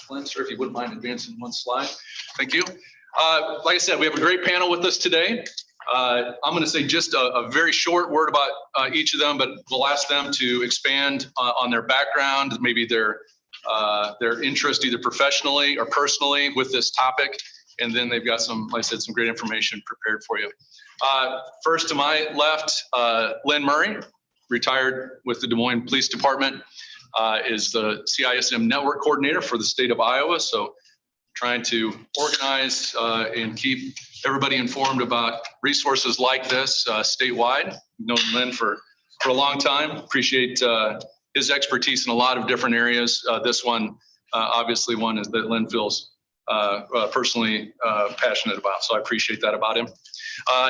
Lynn, sir, if you wouldn't mind advancing one slide. Thank you. Like I said, we have a great panel with us today. I'm going to say just a very short word about each of them, but we'll ask them to expand on their background, maybe their interest either professionally or personally with this topic. And then they've got some, like I said, some great information prepared for you. First to my left, Lynn Murray, retired with the Des Moines Police Department, is the CISM network coordinator for the state of Iowa. So trying to organize and keep everybody informed about resources like this statewide. I've known Lynn for a long time. Appreciate his expertise in a lot of different areas. This one, obviously one is that Lynn feels personally passionate about. So I appreciate that about him.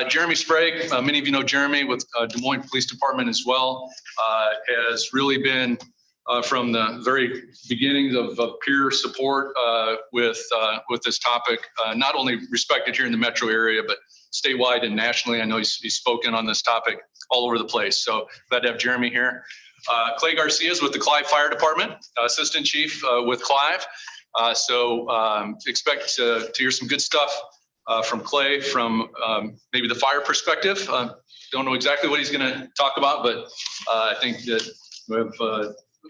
Jeremy Sprague, many of you know Jeremy with Des Moines Police Department as well, has really been from the very beginnings of peer support with this topic, not only respected here in the metro area, but statewide and nationally. I know he's spoken on this topic all over the place. So glad to have Jeremy here. Clay Garcia is with the Clive Fire Department, Assistant Chief with Clive. So expect to hear some good stuff from Clay from maybe the fire perspective. Don't know exactly what he's going to talk about, but I think that we have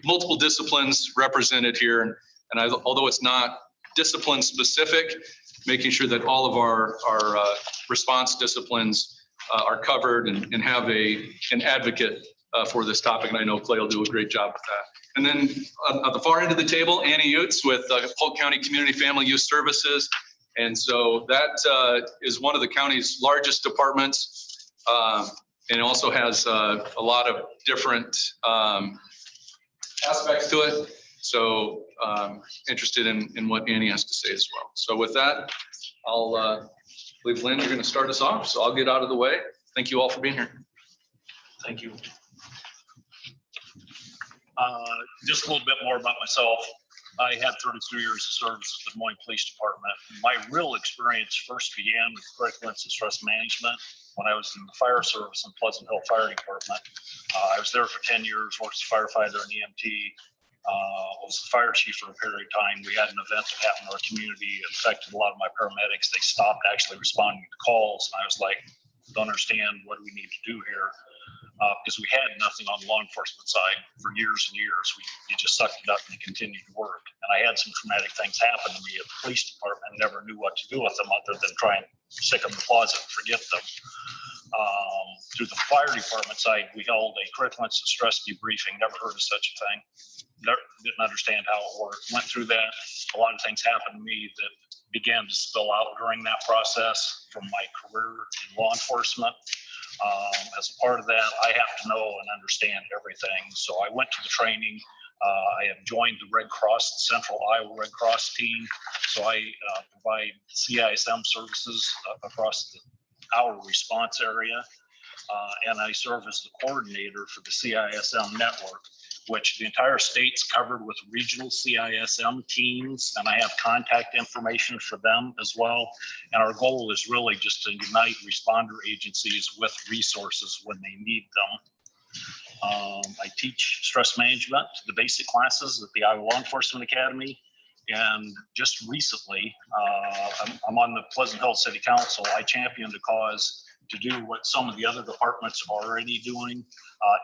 multiple disciplines represented here. And although it's not discipline specific, making sure that all of our response disciplines are covered and have an advocate for this topic. And I know Clay will do a great job with that. And then at the far end of the table, Annie Utes with Polk County Community Family Youth Services. And so that is one of the county's largest departments, and also has a lot of different aspects to it. So interested in what Annie has to say as well. So with that, I'll believe Lynn, you're going to start us off. So I'll get out of the way. Thank you all for being here. Thank you. Just a little bit more about myself. I had 32 years of service with the Des Moines Police Department. My real experience first began with critical incident stress management when I was in the fire service in Pleasant Hill Fire Department. I was there for 10 years, worked as a firefighter and EMT. Was the fire chief for a period of time. We had an event that happened in our community. It affected a lot of my paramedics. They stopped actually responding to calls, and I was like, don't understand, what do we need to do here? Because we had nothing on the law enforcement side for years and years. You just sucked it up and you continued to work. And I had some traumatic things happen to me at the police department and never knew what to do with them other than try and stick them in the closet and forget them. Through the fire department side, we held a critical incident stress debriefing. Never heard of such a thing. Didn't understand how it worked. Went through that. A lot of things happened to me that began to spill out during that process from my career in law enforcement. As a part of that, I have to know and understand everything. So I went to the training. I have joined the Red Cross, the Central Iowa Red Cross team. So I provide CISM services across our response area. And I serve as the coordinator for the CISM network, which the entire state's covered with regional CISM teams, and I have contact information for them as well. And our goal is really just to unite responder agencies with resources when they need them. I teach stress management, the basic classes at the Iowa Law Enforcement Academy. And just recently, I'm on the Pleasant Hill City Council. I championed a cause to do what some of the other departments are already doing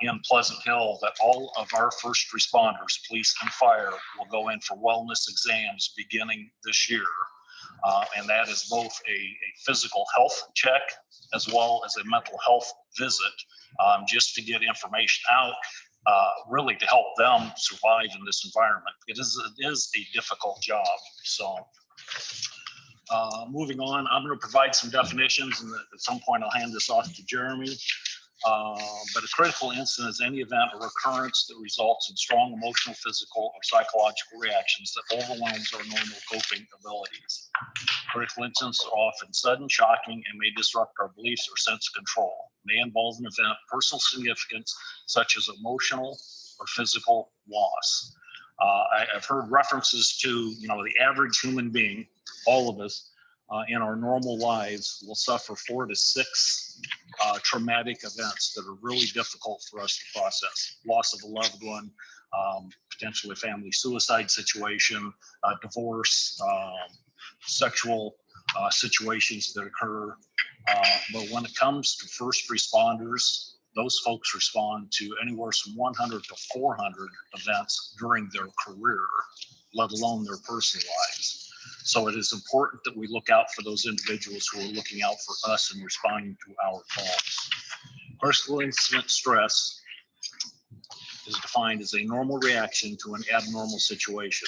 in Pleasant Hill, that all of our first responders, police and fire, will go in for wellness exams beginning this year. And that is both a physical health check as well as a mental health visit, just to get information out, really to help them survive in this environment. It is a difficult job. So moving on, I'm going to provide some definitions, and at some point I'll hand this off to Jeremy. But a critical incident is any event or occurrence that results in strong emotional, physical, or psychological reactions that overwhelms our normal coping abilities. Critical incidents are often sudden, shocking, and may disrupt our beliefs or sense of control. May involve an event of personal significance, such as emotional or physical loss. I've heard references to, the average human being, all of us, in our normal lives will suffer 4 to 6 traumatic events that are really difficult for us to process. Loss of a loved one, potentially family suicide situation, divorce, sexual situations that occur. But when it comes to first responders, those folks respond to anywhere from 100 to 400 events during their career, let alone their personal lives. So it is important that we look out for those individuals who are looking out for us and responding to our calls. Critical incident stress is defined as a normal reaction to an abnormal situation.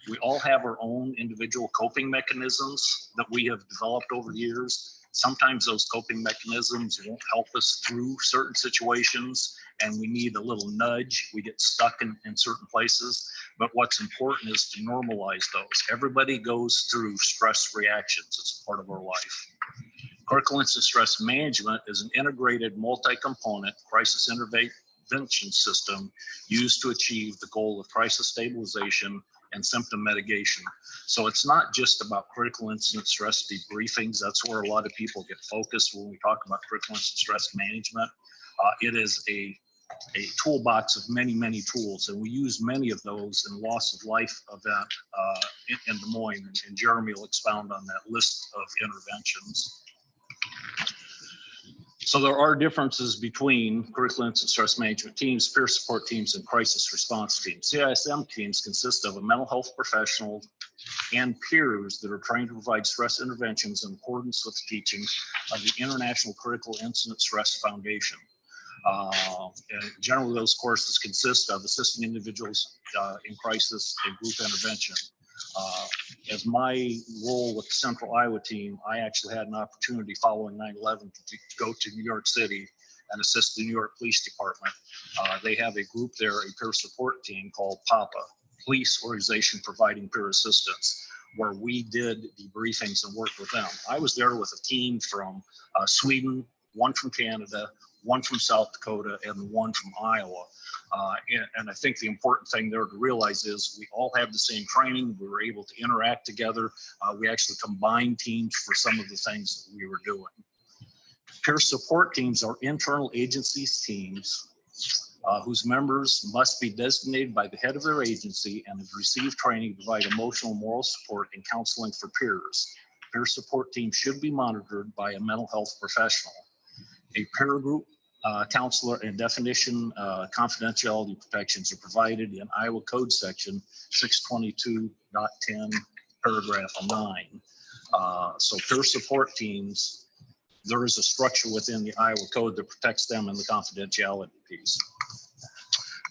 We all have our own individual coping mechanisms that we have developed over the years. Sometimes those coping mechanisms won't help us through certain situations and we need a little nudge. We get stuck in certain places, but what's important is to normalize those. Everybody goes through stress reactions. It's part of our life. Critical incident stress management is an integrated multi-component crisis intervention system used to achieve the goal of crisis stabilization and symptom mitigation. So it's not just about critical incident stress debriefings. That's where a lot of people get focused when we talk about critical incident stress management. It is a toolbox of many, many tools, and we use many of those in loss of life event in Des Moines, and Jeremy will expound on that list of interventions. So there are differences between critical incident stress management teams, peer support teams, and crisis response teams. CISM teams consist of a mental health professional and peers that are trained to provide stress interventions in accordance with the teachings of the International Critical Incident Stress Foundation. And generally, those courses consist of assisting individuals in crisis and group intervention. As my role with the Central Iowa team, I actually had an opportunity following 9/11 to go to New York City and assist the New York Police Department. They have a group there, a peer support team called PAPA, Police Organization Providing Peer Assistance, where we did debriefings and worked with them. I was there with a team from Sweden, one from Canada, one from South Dakota, and one from Iowa. And I think the important thing there to realize is we all have the same training. We were able to interact together. We actually combined teams for some of the things that we were doing. Peer support teams are internal agencies teams whose members must be designated by the head of their agency and have received training to provide emotional and moral support and counseling for peers. Peer support teams should be monitored by a mental health professional. A peer group counselor and definition confidentiality protections are provided in Iowa Code section 622.10 paragraph 9. So peer support teams, there is a structure within the Iowa Code that protects them in the confidentiality piece.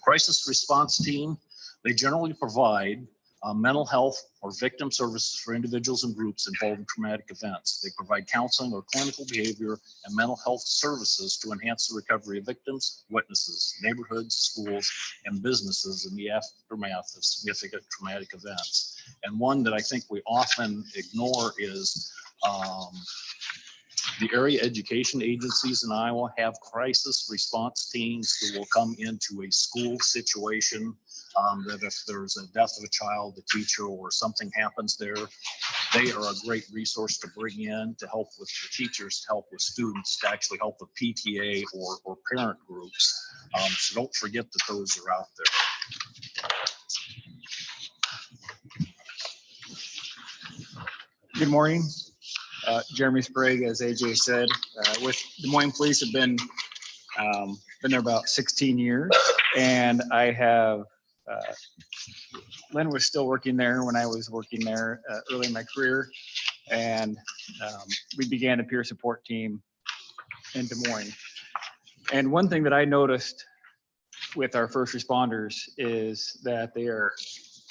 Crisis response team, they generally provide mental health or victim services for individuals and groups involved in traumatic events. They provide counseling or clinical behavior and mental health services to enhance the recovery of victims, witnesses, neighborhoods, schools, and businesses in the aftermath of significant traumatic events. And one that I think we often ignore is the area education agencies in Iowa have crisis response teams that will come into a school situation. That if there's a death of a child, a teacher, or something happens there, they are a great resource to bring in to help with the teachers, to help with students, to actually help with PTA or parent groups. So don't forget that those are out there. Good morning. Jeremy Sprague, as AJ said, with Des Moines Police, have been there about 16 years, and I have Lynn was still working there when I was working there early in my career, and we began a peer support team in Des Moines. And one thing that I noticed with our first responders is that they are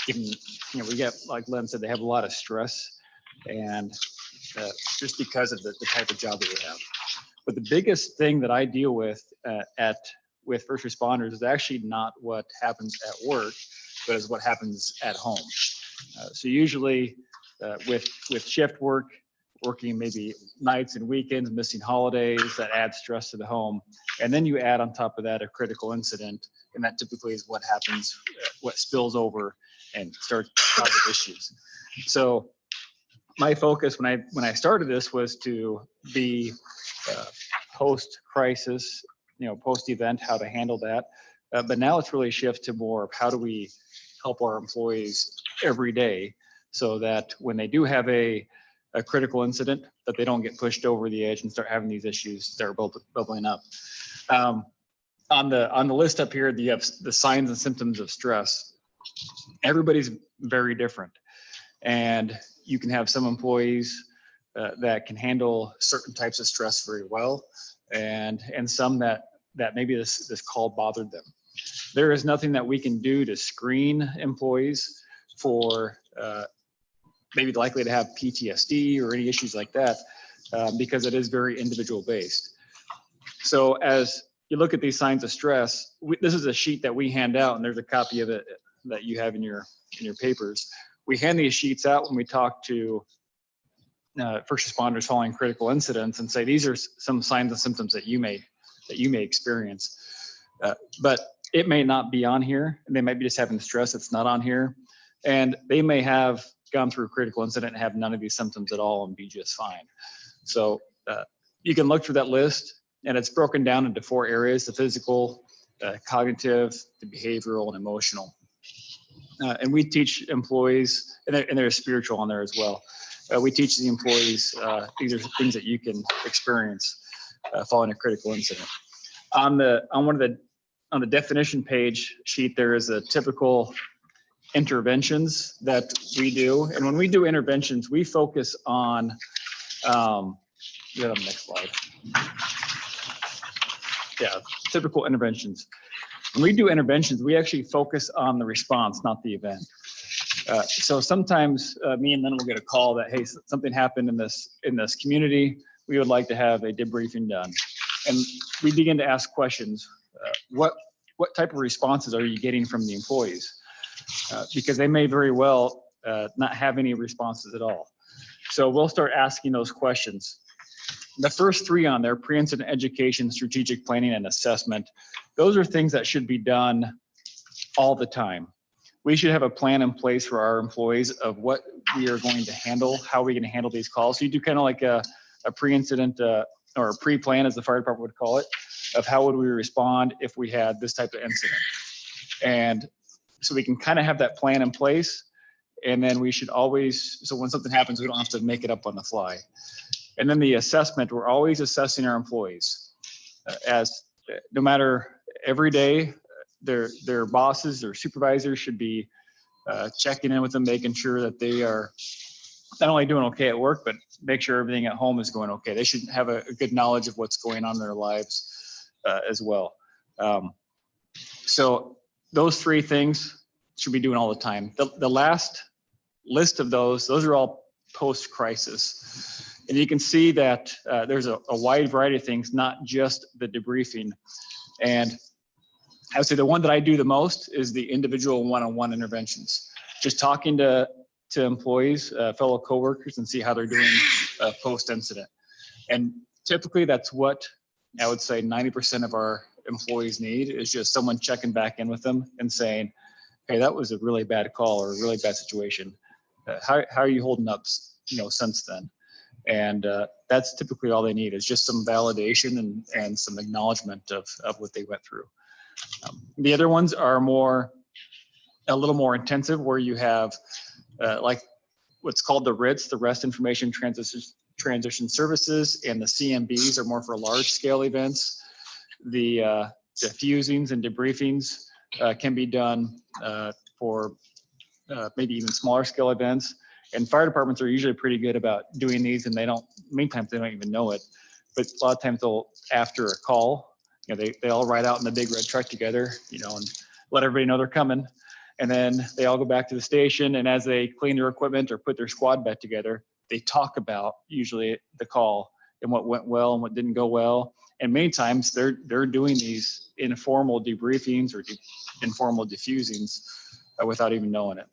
getting, we get, like Lynn said, they have a lot of stress, and just because of the type of job that we have. But the biggest thing that I deal with with first responders is actually not what happens at work, but is what happens at home. So usually with shift work, working maybe nights and weekends, missing holidays, that adds stress to the home. And then you add on top of that a critical incident, and that typically is what happens, what spills over and starts causing issues. So my focus when I started this was to be post-crisis, post-event, how to handle that. But now it's really a shift to more of how do we help our employees every day so that when they do have a critical incident, that they don't get pushed over the edge and start having these issues start bubbling up. On the list up here, you have the signs and symptoms of stress. Everybody's very different. And you can have some employees that can handle certain types of stress very well, and some that maybe this call bothered them. There is nothing that we can do to screen employees for maybe likely to have PTSD or any issues like that, because it is very individual based. So as you look at these signs of stress, this is a sheet that we hand out, and there's a copy of it that you have in your papers. We hand these sheets out when we talk to first responders following critical incidents and say, these are some signs and symptoms that you may experience. But it may not be on here, and they might be just having stress that's not on here. And they may have gone through a critical incident and have none of these symptoms at all and be just fine. So you can look through that list, and it's broken down into 4 areas: the physical, cognitive, the behavioral, and emotional. And we teach employees, and there's spiritual on there as well. We teach the employees, these are things that you can experience following a critical incident. On the definition page sheet, there is a typical interventions that we do. And when we do interventions, we focus on, get on the next slide. Yeah, typical interventions. When we do interventions, we actually focus on the response, not the event. So sometimes me and Lynn will get a call that, hey, something happened in this community. We would like to have a debriefing done. And we begin to ask questions. What type of responses are you getting from the employees? Because they may very well not have any responses at all. So we'll start asking those questions. The first 3 on there, pre-incident education, strategic planning, and assessment, those are things that should be done all the time. We should have a plan in place for our employees of what we are going to handle, how we're going to handle these calls. So you do kind of like a pre-incident or a pre-plan, as the fire department would call it, of how would we respond if we had this type of incident. And so we can kind of have that plan in place. And then we should always, so when something happens, we don't have to make it up on the fly. And then the assessment, we're always assessing our employees as no matter every day, their bosses, their supervisors should be checking in with them, making sure that they are not only doing okay at work, but make sure everything at home is going okay. They should have a good knowledge of what's going on in their lives as well. So those 3 things should be doing all the time. The last list of those are all post-crisis. And you can see that there's a wide variety of things, not just the debriefing. And I would say the one that I do the most is the individual one-on-one interventions. Just talking to employees, fellow coworkers, and see how they're doing post-incident. And typically that's what I would say 90% of our employees need, is just someone checking back in with them and saying, hey, that was a really bad call or a really bad situation. How are you holding up, since then? And that's typically all they need, is just some validation and some acknowledgement of what they went through. The other ones are a little more intensive, where you have like what's called the RITS, the Rest Information Transition Services, and the CMBs are more for large scale events. The diffusings and debriefings can be done for maybe even smaller scale events. And fire departments are usually pretty good about doing these, and many times they don't even know it. But a lot of times after a call, they all ride out in the big red truck together, and let everybody know they're coming. And then they all go back to the station, and as they clean their equipment or put their squad back together, they talk about usually the call and what went well and what didn't go well. And many times they're doing these informal debriefings or informal diffusings without even knowing it.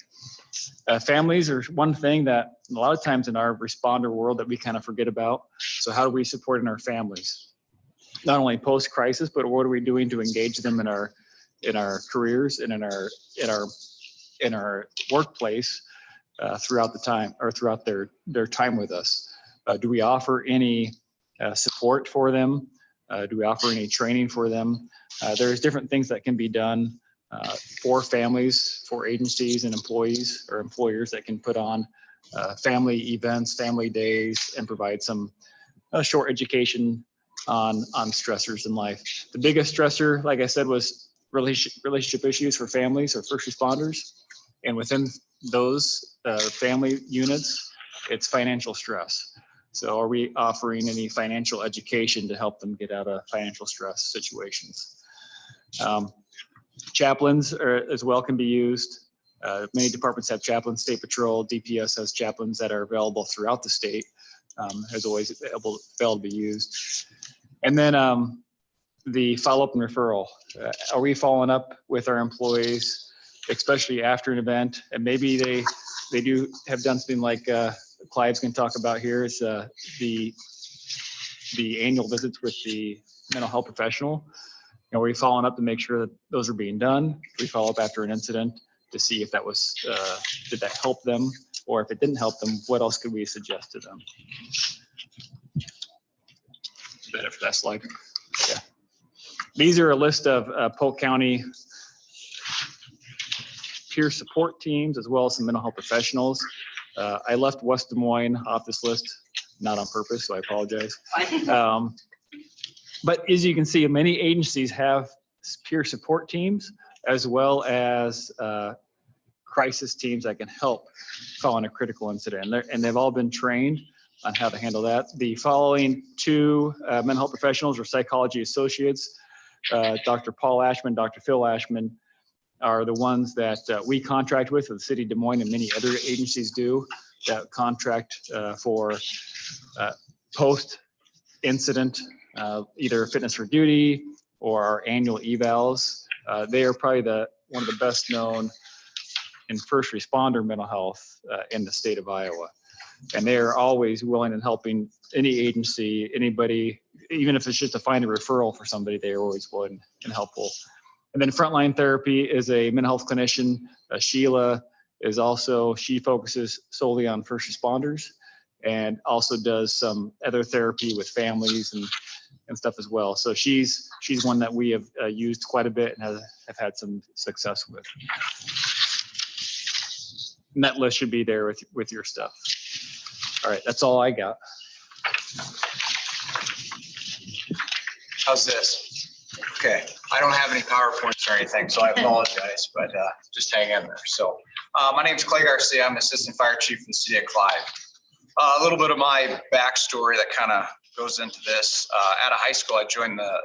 Families are one thing that a lot of times in our responder world that we kind of forget about. So how do we support in our families? Not only post-crisis, but what are we doing to engage them in our careers and in our workplace throughout the time, or throughout their time with us? Do we offer any support for them Do we offer any training for them? There's different things that can be done for families, for agencies and employees or employers that can put on family events, family days, and provide some short education on stressors in life. The biggest stressor, like I said, was relationship issues for families or first responders. And within those family units, it's financial stress. So are we offering any financial education to help them get out of financial stress situations? Chaplains as well can be used. Many departments have chaplains, State Patrol, DPS has chaplains that are available throughout the state, as always available to be used. And then the follow-up and referral. Are we following up with our employees, especially after an event? And maybe they do have done something like Clive's going to talk about here is the annual visits with the mental health professional. Are we following up to make sure that those are being done? Do we follow up after an incident to see if that was, did that help them? Or if it didn't help them, what else could we suggest to them? Better for that slide. Yeah. These are a list of Polk County peer support teams, as well as some mental health professionals. I left West Des Moines off this list, not on purpose, so I apologize. But as you can see, many agencies have peer support teams, as well as crisis teams that can help following a critical incident. And they've all been trained on how to handle that. The following two mental health professionals or psychology associates, Dr. Paul Ashman, Dr. Phil Ashman, are the ones that we contract with the city of Des Moines, and many other agencies do that contract for post-incident, either fitness for duty or our annual evals. They are probably one of the best known in first responder mental health in the state of Iowa. And they are always willing and helping any agency, anybody, even if it's just to find a referral for somebody, they are always willing and helpful. And then frontline therapy is a mental health clinician. Sheila is also, she focuses solely on first responders and also does some other therapy with families and stuff as well. So she's one that we have used quite a bit and have had some success with. And that list should be there with your stuff. All right, that's all I got. How's this? Okay, I don't have any PowerPoints or anything, so I apologize, but just hang in there. So my name is Clay Garcia. I'm Assistant Fire Chief in the city of Clive. A little bit of my backstory that kind of goes into this. Out of high school, I joined the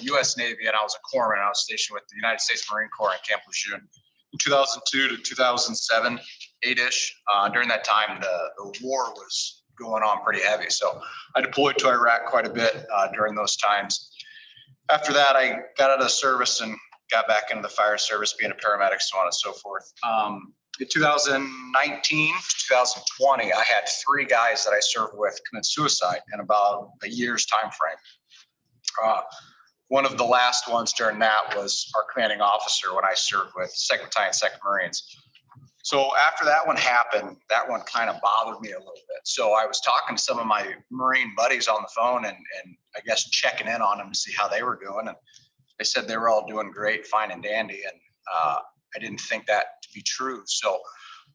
U.S. Navy, and I was a corpsman. I was stationed with the United States Marine Corps in Camp Lejeune. In 2002 to 2007, 8-ish. During that time, the war was going on pretty heavy. So I deployed to Iraq quite a bit during those times. After that, I got out of the service and got back into the fire service, being a paramedic, so on and so forth. In 2019 to 2020, I had 3 guys that I served with commit suicide in about a year's time frame. One of the last ones during that was our commanding officer when I served with 2nd Battalion, 2nd Marines. So after that one happened, that one kind of bothered me a little bit. So I was talking to some of my Marine buddies on the phone and I guess checking in on them to see how they were doing. And they said they were all doing great, fine and dandy. And I didn't think that to be true. So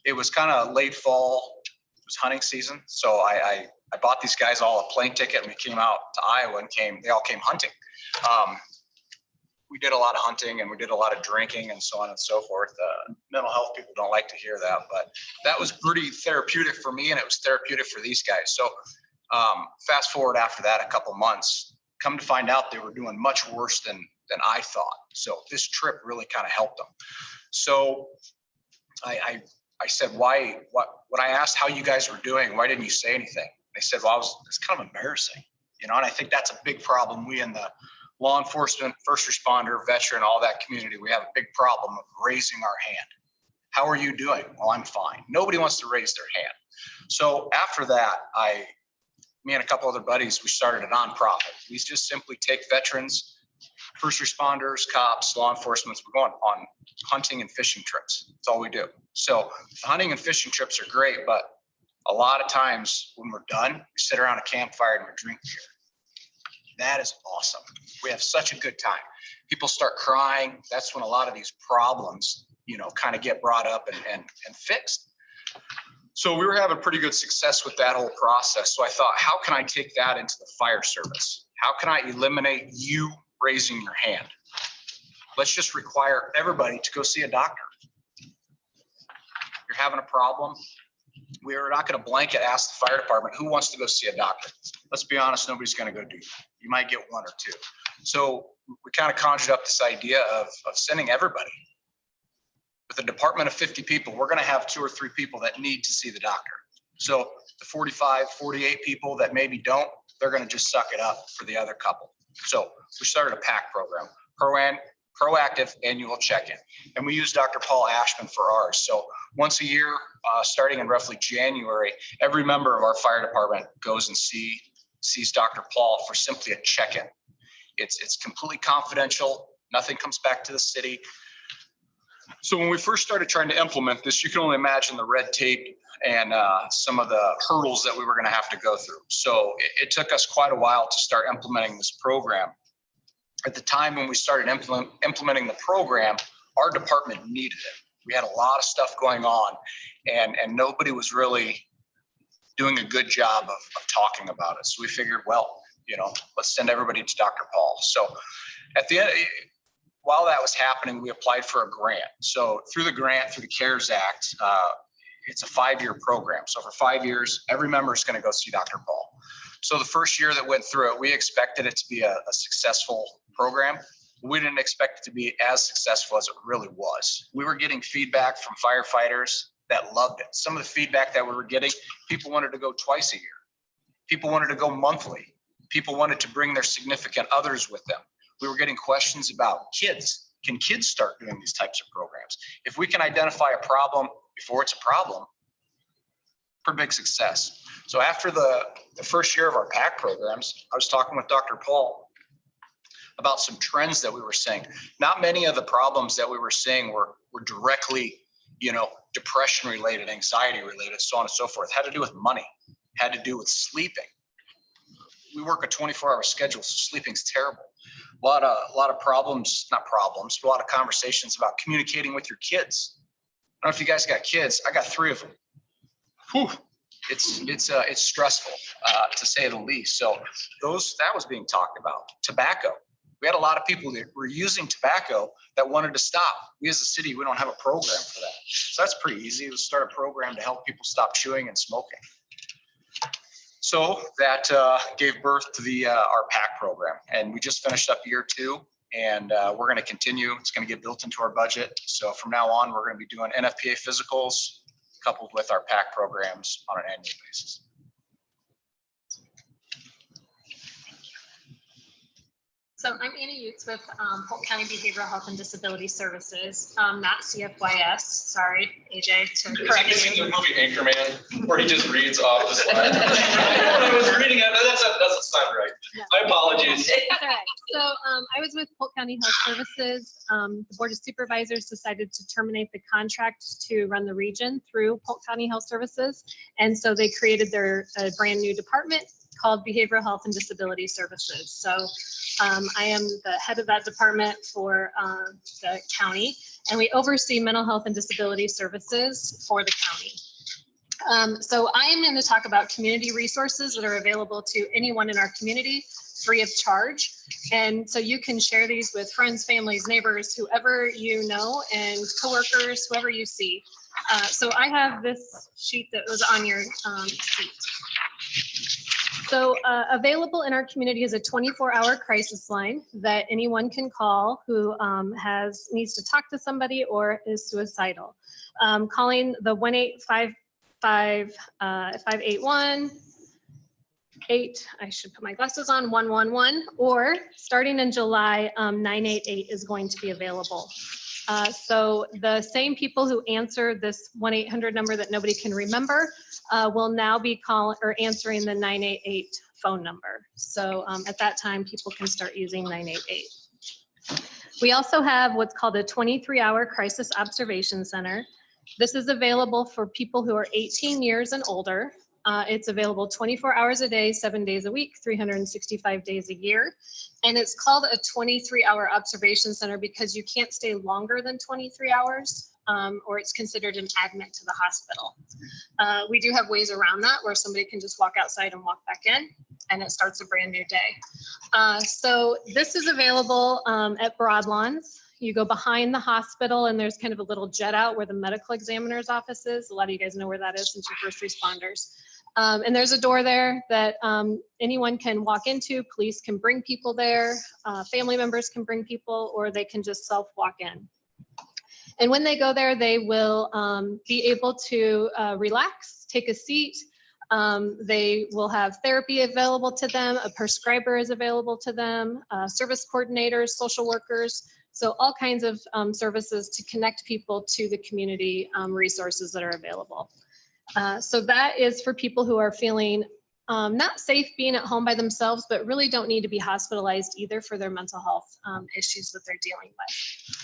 it was kind of late fall, it was hunting season. So I bought these guys all a plane ticket and we came out to Iowa and they all came hunting. We did a lot of hunting and we did a lot of drinking and so on and so forth. Mental health people don't like to hear that, but that was pretty therapeutic for me and it was therapeutic for these guys. So fast forward after that, a couple months, come to find out they were doing much worse than I thought. So this trip really kind of helped them. So I said, when I asked how you guys were doing, why didn't you say anything? They said, well, it's kind of embarrassing, and I think that's a big problem. We in the law enforcement, first responder, veteran, all that community, we have a big problem of raising our hand. How are you doing? Well, I'm fine. Nobody wants to raise their hand. So after that, me and a couple other buddies, we started a nonprofit. We just simply take veterans, first responders, cops, law enforcement. We're going on hunting and fishing trips. That's all we do. So the hunting and fishing trips are great, but a lot of times when we're done, we sit around a campfire and we drink beer. That is awesome. We have such a good time. People start crying. That's when a lot of these problems, kind of get brought up and fixed. So we were having pretty good success with that whole process. So I thought, how can I take that into the fire service? How can I eliminate you raising your hand? Let's just require everybody to go see a doctor. You're having a problem. We're not going to blanket ask the fire department who wants to go see a doctor. Let's be honest, nobody's going to go do that. You might get one or two. So we kind of conjured up this idea of sending everybody. With a department of 50 people, we're going to have 2 or 3 people that need to see the doctor. So the 45, 48 people that maybe don't, they're going to just suck it up for the other couple. So we started a PAC program, proactive annual check-in. And we use Dr. Paul Ashman for ours. So once a year, starting in roughly January, every member of our fire department goes and sees Dr. Paul for simply a check-in. It's completely confidential. Nothing comes back to the city. So when we first started trying to implement this, you can only imagine the red tape and some of the hurdles that we were going to have to go through. So it took us quite a while to start implementing this program. At the time when we started implementing the program, our department needed it. We had a lot of stuff going on, and nobody was really doing a good job of talking about it. So we figured, well, let's send everybody to Dr. Paul. So at the end, while that was happening, we applied for a grant. So through the grant, through the CARES Act, it's a 5-year program. So for 5 years, every member is going to go see Dr. Paul. So the first year that went through it, we expected it to be a successful program. We didn't expect it to be as successful as it really was. We were getting feedback from firefighters that loved it. Some of the feedback that we were getting, people wanted to go twice a year. People wanted to go monthly. People wanted to bring their significant others with them. We were getting questions about kids. Can kids start doing these types of programs? If we can identify a problem before it's a problem, pretty big success. So after the first year of our PAC programs, I was talking with Dr. Paul about some trends that we were seeing. Not many of the problems that we were seeing were directly, depression related, anxiety related, so on and so forth. Had to do with money, had to do with sleeping. We work a 24-hour schedule, so sleeping's terrible. A lot of problems, not problems, but a lot of conversations about communicating with your kids. I don't know if you guys got kids. I got 3 of them. Whew. It's stressful to say the least. So that was being talked about. Tobacco. We had a lot of people that were using tobacco that wanted to stop. We as a city, we don't have a program for that. So that's pretty easy. Let's start a program to help people stop chewing and smoking. So that gave birth to our PAC program, and we just finished up year 2, and we're going to continue. It's going to get built into our budget. So from now on, we're going to be doing NFPA physicals coupled with our PAC programs on an annual basis. So I'm Anna Utes with Polk County Behavioral Health and Disability Services, not CFYS. Sorry, AJ, to correct Is he you. in the movie Anchorman, where he just reads off the slide? When I was reading it, that doesn't sound right. No. My apologies. That's all right. So I was with Polk County Health Services. The Board of Supervisors decided to terminate the contract to run the region through Polk County Health Services. And so they created a brand new department called Behavioral Health and Disability Services. So I am the head of that department for the county, and we oversee mental health and disability services for the county. So I am going to talk about community resources that are available to anyone in our community free of charge. And so you can share these with friends, families, neighbors, whoever you know, and coworkers, whoever you see. So I have this sheet that was on your seat. So available in our community is a 24-hour crisis line that anyone can call who needs to talk to somebody or is suicidal. Calling the 1-855-581-8, I should put my glasses on, 111, or starting in July, 988 is going to be available. So the same people who answer this 1-800 number that nobody can remember will now be calling or answering the 988 phone number. So at that time, people can start using 988. We also have what's called a 23-hour crisis observation center. This is available for people who are 18 years and older. It's available 24 hours a day, 7 days a week, 365 days a year. And it's called a 23-hour observation center because you can't stay longer than 23 hours or it's considered an admit to the hospital. We do have ways around that where somebody can just walk outside and walk back in and it starts a brand new day. So this is available at Broadlawns. You go behind the hospital and there's kind of a little jet out where the medical examiner's office is. A lot of you guys know where that is since you're first responders. And there's a door there that anyone can walk into. Police can bring people there. Family members can bring people, or they can just self-walk in. And when they go there, they will be able to relax, take a seat. They will have therapy available to them. A prescriber is available to them, service coordinators, social workers. So all kinds of services to connect people to the community resources that are available. So that is for people who are feeling not safe being at home by themselves, but really don't need to be hospitalized either for their mental health issues that they're dealing with.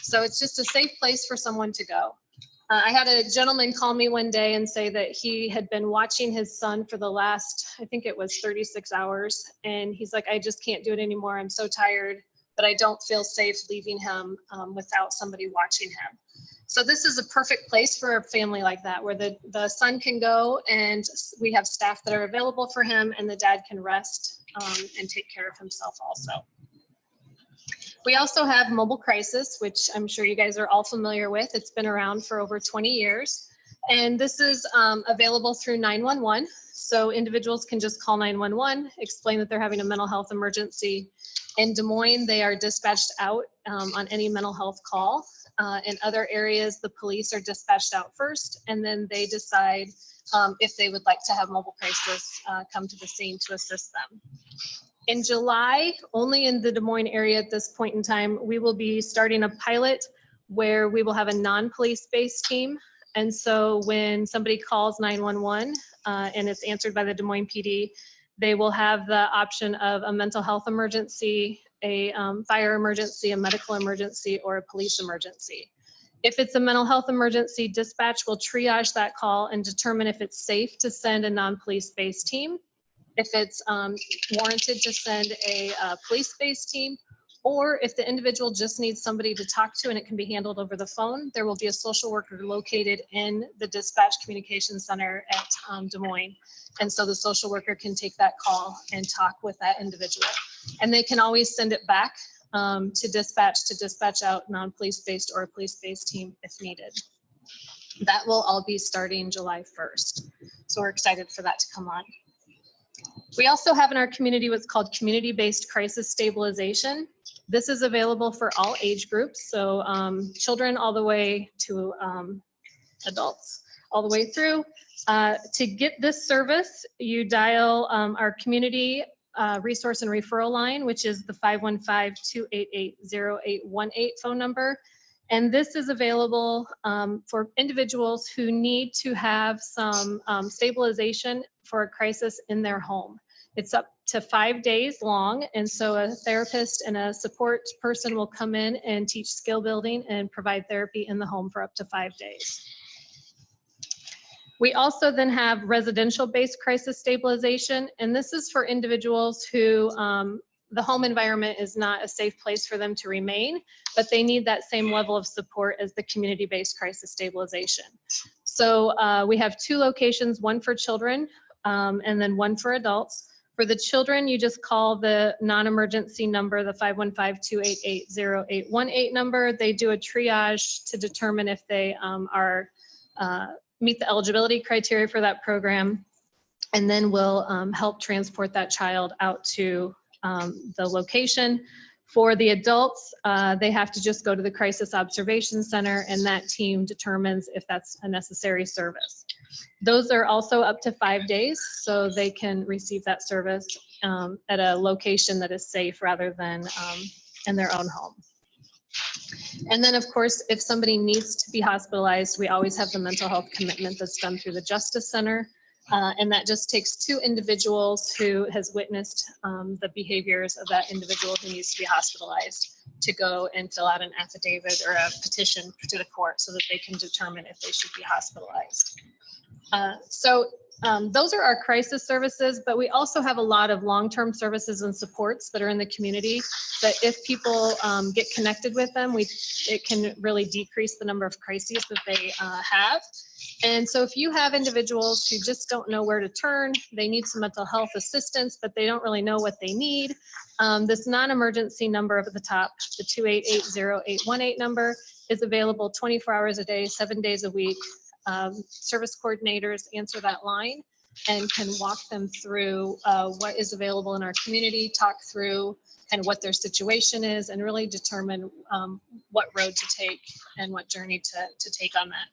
So it's just a safe place for someone to go. I had a gentleman call me one day and say that he had been watching his son for the last, I think it was 36 hours. And he's like, I just can't do it anymore. I'm so tired, but I don't feel safe leaving him without somebody watching him. So this is a perfect place for a family like that, where the son can go and we have staff that are available for him and the dad can rest and take care of himself also. We also have mobile crisis, which I'm sure you guys are all familiar with. It's been around for over 20 years. And this is available through 911. So individuals can just call 911, explain that they're having a mental health emergency. In Des Moines, they are dispatched out on any mental health call. In other areas, the police are dispatched out first, and then they decide if they would like to have mobile crisis come to the scene to assist them. In July, only in the Des Moines area at this point in time, we will be starting a pilot where we will have a non-police based team. And so when somebody calls 911 and it's answered by the Des Moines PD, they will have the option of a mental health emergency, a fire emergency, a medical emergency, or a police emergency. If it's a mental health emergency, dispatch will triage that call and determine if it's safe to send a non-police based team, if it's warranted to send a police-based team, or if the individual just needs somebody to talk to and it can be handled over the phone, there will be a social worker located in the dispatch communication center at Des Moines. And so the social worker can take that call and talk with that individual. And they can always send it back to dispatch out non-police-based or a police-based team if needed. That will all be starting July 1st. So we're excited for that to come on. We also have in our community what's called community-based crisis stabilization. This is available for all age groups, so children all the way to adults, all the way through. To get this service, you dial our community resource and referral line, which is the 515-288-0818 phone number. And this is available for individuals who need to have some stabilization for a crisis in their home. It's up to 5 days long. And so a therapist and a support person will come in and teach skill building and provide therapy in the home for up to 5 days. We also then have residential-based crisis stabilization. And this is for individuals who the home environment is not a safe place for them to remain, but they need that same level of support as the community-based crisis stabilization. So we have 2 locations, one for children and then one for adults. For the children, you just call the non-emergency number, the 515-288-0818 number. They do a triage to determine if they meet the eligibility criteria for that program, and then we'll help transport that child out to the location. For the adults, they have to just go to the crisis observation center, and that team determines if that's a necessary service. Those are also up to 5 days, so they can receive that service at a location that is safe rather than in their own home. And then, of course, if somebody needs to be hospitalized, we always have the mental health commitment that's done through the Justice Center. And that just takes 2 individuals who has witnessed the behaviors of that individual who needs to be hospitalized to go and fill out an affidavit or a petition to the court so that they can determine if they should be hospitalized. So Those are our crisis services, but we also have a lot of long-term services and supports that are in the community that if people get connected with them, it can really decrease the number of crises that they have. And so if you have individuals who just don't know where to turn, they need some mental health assistance, but they don't really know what they need, this non-emergency number up at the top, the 2880818 number, is available 24 hours a day, 7 days a week. Service coordinators answer that line and can walk them through what is available in our community, talk through and what their situation is, and really determine what road to take and what journey to take on that.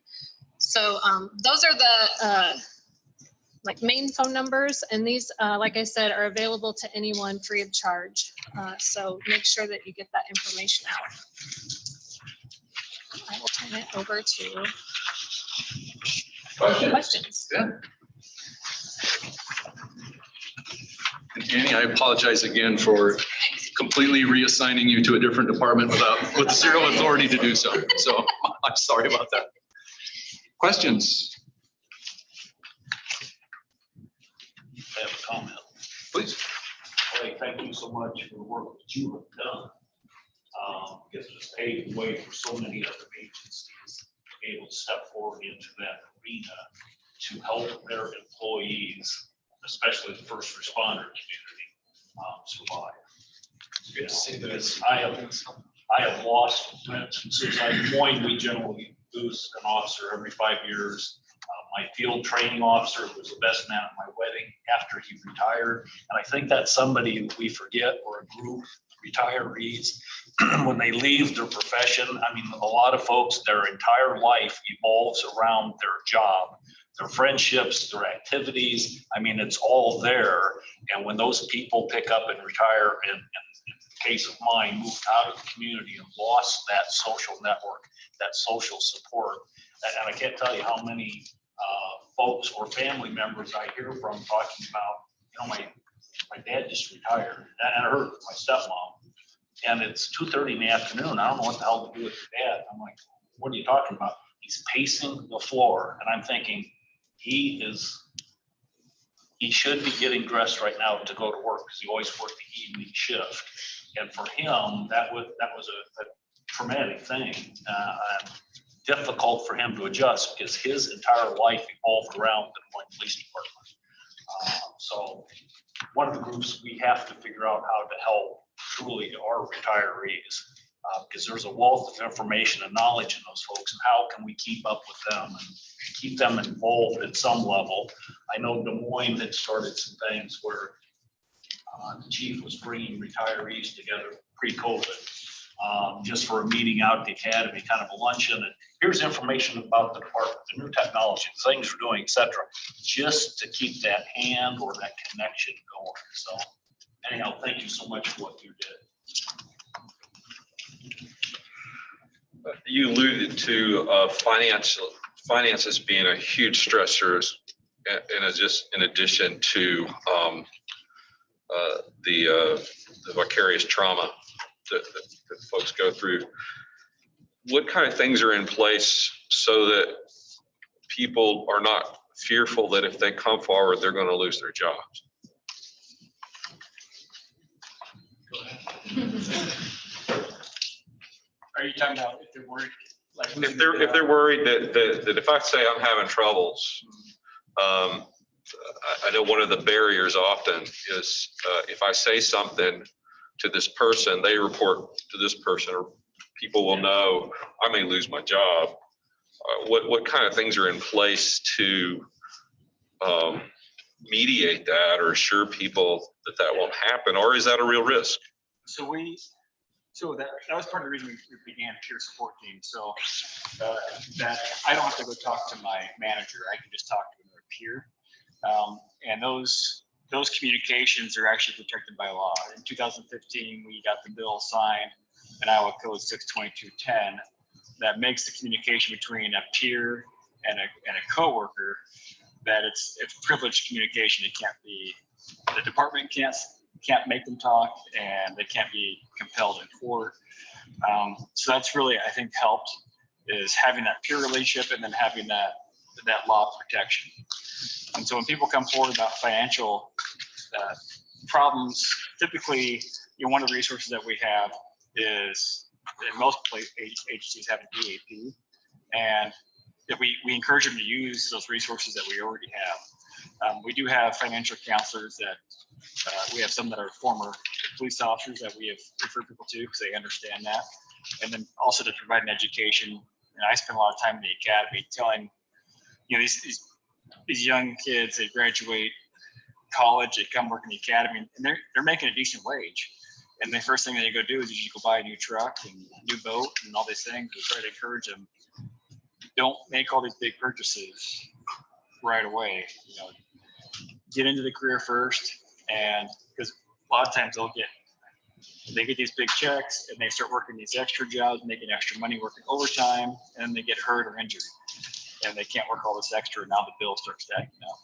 So those are the like main phone numbers, and these, like I said, are available to anyone free of charge. So make sure that you get that information out. I will turn it over to questions. Yeah. And Annie, I apologize again for completely reassigning you to a different department with zero authority to do so. So I'm sorry about that. Questions, I have a comment. please? Hey, thank you so much for the work that you have done. Because it's paved the way for so many other agencies to be able to step forward into that arena to help their employees, especially the first responder community, survive. Good to see that. Because I have lost, for instance, since I joined, we generally lose an officer every 5 years. My field training officer was the best man at my wedding after he retired. And I think that's somebody that we forget, or a group, retirees, when they leave their profession. I mean, a lot of folks, their entire life evolves around their job, their friendships, their activities. I mean, it's all there. And when those people pick up and retire, and in the case of mine, moved out of the community and lost that social network, that social support. And I can't tell you how many folks or family members I hear from talking about, you know, my dad just retired, and I heard my stepmom, and it's 2:30 in the afternoon. I don't know what the hell to do with your dad. I'm like, what are you talking about? He's pacing the floor. And I'm thinking, he should be getting dressed right now to go to work, because he always worked the evening shift. And for him, that was a traumatic thing. Difficult for him to adjust, because his entire life evolved around the Des Moines Police Department. So one of the groups we have to figure out how to help truly are retirees, because there's a wealth of information and knowledge in those folks, and how can we keep up with them and keep them involved at some level. I know Des Moines had started some things where the chief was bringing retirees together pre-COVID, just for a meeting out at the academy, kind of a luncheon, and here's information about the department, the new technology, the things we're doing, et cetera, just to keep that hand or that connection going. So anyhow, thank you so much for what you did. You alluded to finances being a huge stressor, in addition to the vicarious trauma that folks go through. What kind of things are in place so that people are not fearful that if they come forward, they're going to lose their jobs? Are you talking about if they're worried? Like If they're worried that if I say I'm having troubles, I know one of the barriers often is if I say something to this person, they report to this person, or people will know I may lose my job. What kind of things are in place to mediate that or assure people that won't happen, or is that a real risk? So that was part of the reason we began a peer support team. So that I don't have to go talk to my manager. I can just talk to another peer. And those communications are actually protected by law. In 2015, we got the bill signed in Iowa Code 62210 that makes the communication between a peer and a coworker that it's privileged communication. It can't be, the department can't make them talk, and they can't be compelled in court. So that's really, I think, helped, is having that peer relationship, and then having that that law protection. And so when people come forward about financial problems, typically, one of the resources that we have is, in most agencies have an EAP, and if we encourage them to use those resources that we already have. We do have financial counselors that we have some that are former police officers that we have referred people to because they understand that, and then also to provide an education. And I spend a lot of time in the academy telling, these young kids, they graduate college, they come work in the academy, and they're making a decent wage. And the first thing that you go do is you go buy a new truck and new boat and all these things. We try to encourage them, don't make all these big purchases right away. Get into the career first, and because a lot of times they get these big checks and they start working these extra jobs, making extra money, working overtime, and then they get hurt or injured, and they can't work all this extra. And now the bills start stacking up.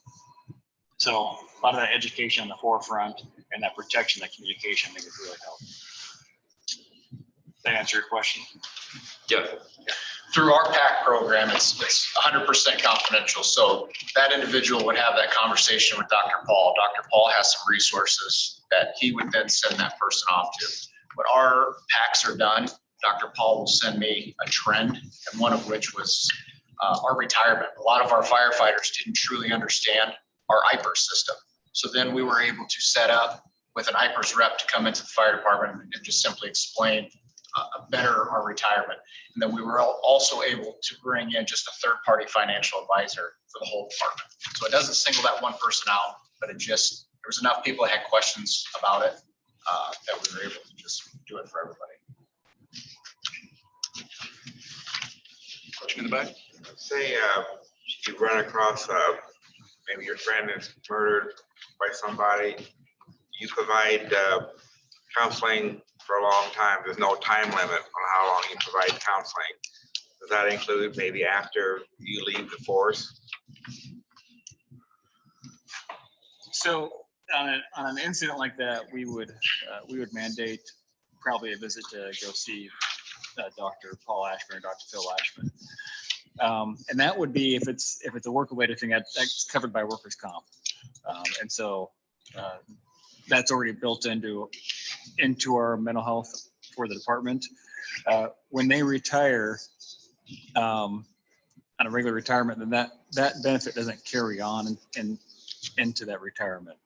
So a lot of that education on the forefront and that protection, that communication, I think would really help. That answer your question? Yeah. Through our PAC program, it's 100% confidential. So that individual would have that conversation with Dr. Paul. Dr. Paul has some resources that he would then send that person off to. When our PACs are done, Dr. Paul will send me a trend, and one of which was our retirement. A lot of our firefighters didn't truly understand our IPERS system. So then we were able to set up with an IPERS rep to come into the fire department and just simply explain better our retirement. And then we were also able to bring in just a third-party financial advisor for the whole department. So it doesn't single that one person out, but there was enough people that had questions about it that we were able to just do it for everybody. Question in the back? Say you run across maybe your friend is murdered by somebody, you provide counseling for a long time. There's no time limit on how long you provide counseling. Does that include maybe after you leave the force? So on an incident like that, we would mandate probably a visit to go see Dr. Paul Ashman or Dr. Phil Ashman. And that would be if it's a work-related thing that's covered by workers' comp. And so that's already built into our mental health for the department. When they retire on a regular retirement, then that benefit doesn't carry on into that retirement.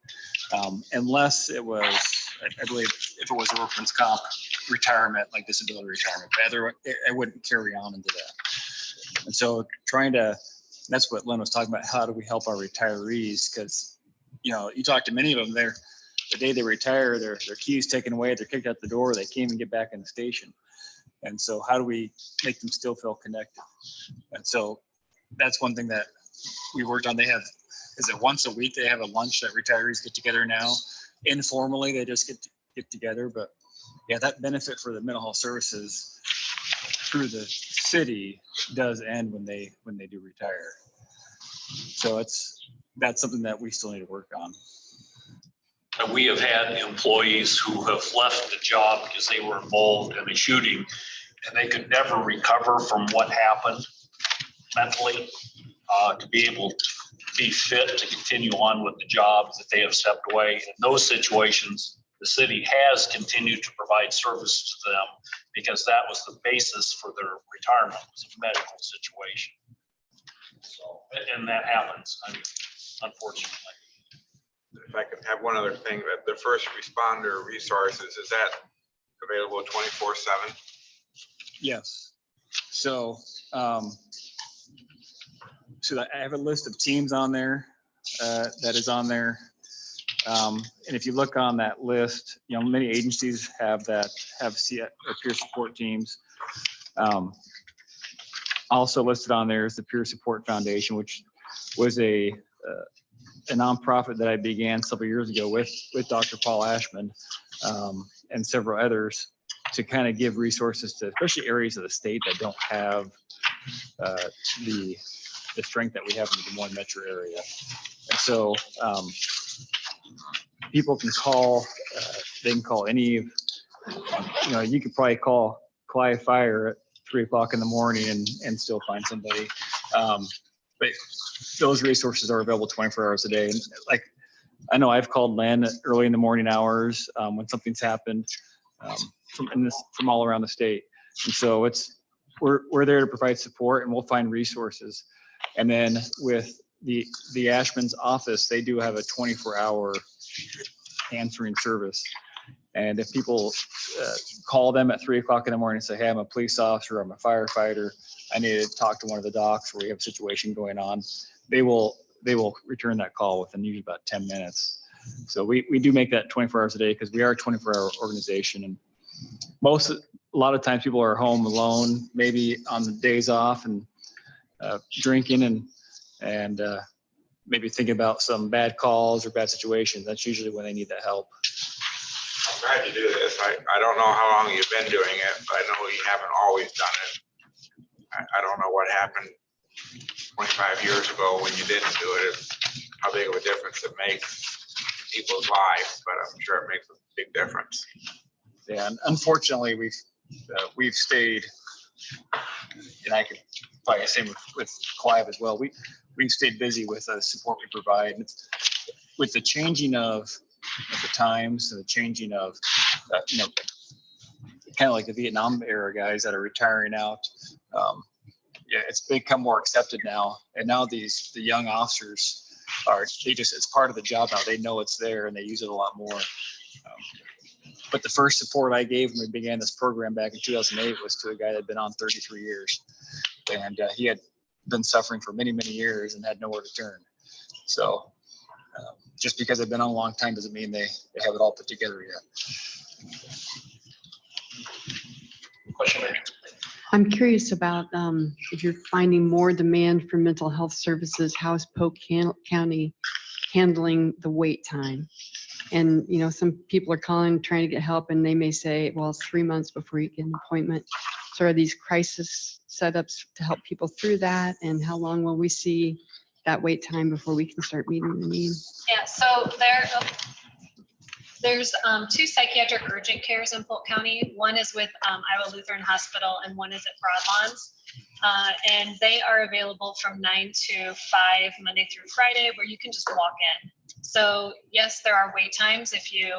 Unless it was, I believe, if it was a workman's comp retirement, like disability retirement, it wouldn't carry on into that. And so that's what Len was talking about. How do we help our retirees? Because, you talk to many of them, the day they retire, their keys taken away, they're kicked out the door, they can't even get back in the station. And so how do we make them still feel connected? And so that's one thing that we worked on. Is it once a week they have a lunch that retirees get together now? Informally, they just get together. But yeah, that benefit for the mental health services through the city does end when they do retire. So that's something that we still need to work on. And we have had employees who have left the job because they were involved in a shooting and they could never recover from what happened mentally, to be able to be fit to continue on with the job that they have stepped away. In those situations, the city has continued to provide services to them because that was the basis for their retirement, was a medical situation. So, and that happens, unfortunately. If I could have one other thing, that the first responder resources, is that available 24/7? Yes. So, so I have a list of teams on there that is on there. And if you look on that list, many agencies have peer support teams. Also listed on there is the Peer Support Foundation, which was a nonprofit that I began several years ago with Dr. Paul Ashman and several others to kind of give resources to especially areas of the state that don't have the strength that we have in the Des Moines Metro Area. And so people can call, they can call you could probably call Clive Fire at 3 o'clock in the morning and still find somebody. but those resources are available 24 hours a day. And like, I know I've called Len early in the morning hours when something's happened from all around the state. And so we're there to provide support, and we'll find resources. And then with the Ashman's office, they do have a 24-hour answering service. And if people call them at 3 o'clock in the morning and say, hey, I'm a police officer, I'm a firefighter, I need to talk to one of the docs, or we have a situation going on, they will return that call within usually about 10 minutes. So we do make that 24 hours a day because we are a 24-hour organization. And a lot of times people are home alone, maybe on the days off and drinking and maybe thinking about some bad calls or bad situations. That's usually when they need that help. I'm glad you do this. I don't know how long you've been doing it, but I know you haven't always done it. I don't know what happened 25 years ago when you didn't do it, how big of a difference it makes in people's lives, but I'm sure it makes a big difference. Yeah, and unfortunately, we've stayed, and I could probably say with Clive as well. We've stayed busy with the support we provide. And with the changing of the times and the changing of, kind of like the Vietnam era guys that are retiring out. Yeah, it's become more accepted now. And now the young officers it's part of the job now. They know it's there and they use it a lot more. But the first support I gave when we began this program back in 2008 was to a guy that had been on 33 years. And he had been suffering for many, many years and had nowhere to turn. So just because they've been on a long time doesn't mean they have it all put together yet. Question. I'm curious about if you're finding more demand for mental health services, how is Polk County handling the wait time? And, some people are calling, trying to get help, and they may say, well, it's 3 months before you get an appointment. So are these crisis setups to help people through that? And how long will we see that wait time before we can start meeting the need? Yeah, so there's 2 psychiatric urgent cares in Polk County. One is with Iowa Lutheran Hospital and one is at Broadlawns. And they are available from 9 to 5 Monday through Friday, where you can just walk in. So yes, there are wait times if you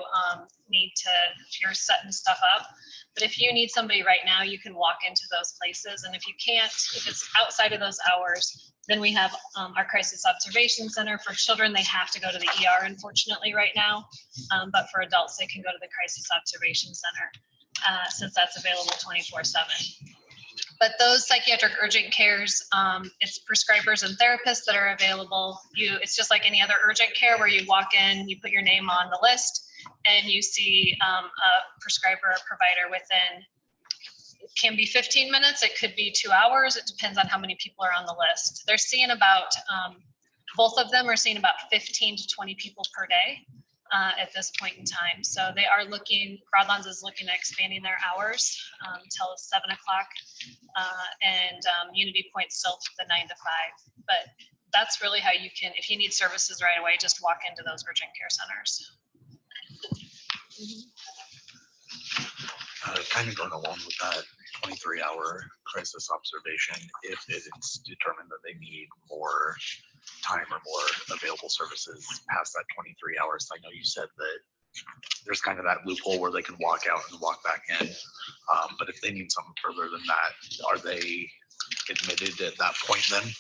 if you're setting stuff up. But if you need somebody right now, you can walk into those places. And if you can't, if it's outside of those hours, then we have our crisis observation center. For children, they have to go to the ER, unfortunately, right now. But for adults, they can go to the crisis observation center since that's available 24/7. But those psychiatric urgent cares, it's prescribers and therapists that are available. It's just like any other urgent care where you walk in, you put your name on the list, and you see a prescriber or provider within. It can be 15 minutes. It could be 2 hours. It depends on how many people are on the list. They're seeing about, both of them are seeing about 15 to 20 people per day at this point in time. So they are Broadlawns is looking at expanding their hours until 7 o'clock. And Unity Point still the 9 to 5. But that's really how you can, if you need services right away, just walk into those urgent care centers. Kind of going along with that 23-hour crisis observation, if it's determined that they need more time or more available services past that 23 hours. I know you said that there's kind of that loophole where they can walk out and walk back in. But if they need something further than that, are they admitted at that point then?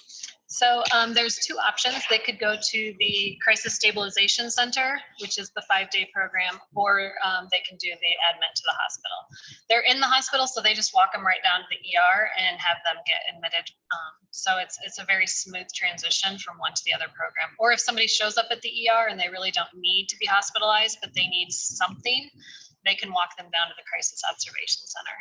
So there's 2 options. They could go to the Crisis Stabilization Center, which is the 5-day program, or they can do the admit to the hospital. They're in the hospital, so they just walk them right down to the ER and have them get admitted. So it's a very smooth transition from one to the other program. Or if somebody shows up at the ER and they really don't need to be hospitalized, but they need something, they can walk them down to the Crisis Observation Center.